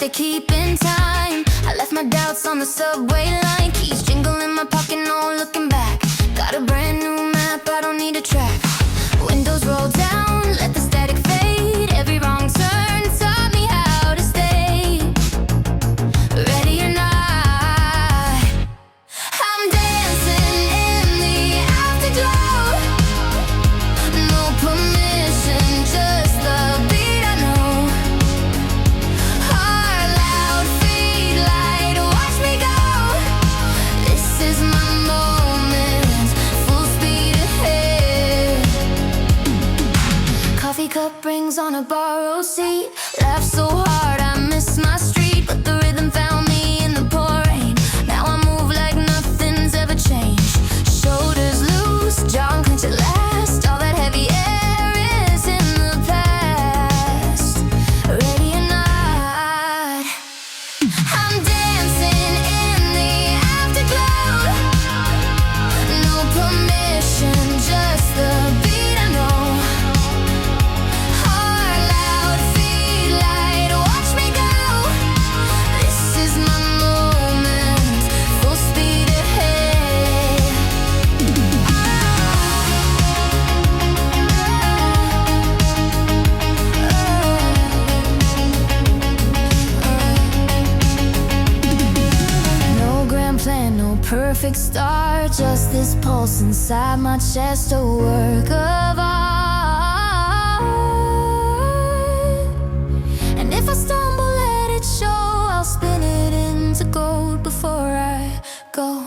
they're keeping time. I left my doubts on the subway line. Keys jingle in my pocket, no looking back. Got a brand new map, I don't need a track. Windows roll down, let the static fade. Every wrong turn taught me how to stay. Ready or not, I'm dancing in the afterglow. No permission, just the beat I know. Heart loud, feet light, watch me go. This is my moment, full speed ahead. Coffee cup rings on a borrowed seat. Laugh so hard I miss my street, but the rhythm found me in the pouring. Now I move like nothing's ever changed. Shoulders loose, jaw clenched at last. All that heavy air is in the past. Ready or not, I'm dancing in the afterglow. No permission, just the beat I know. Heart loud, feet light, watch me go. This is my moment, full speed ahead. No grand plan, no perfect start, just this pulse inside my chest, a work of art. And if I stumble, let it show. I'll spin it into gold before I go.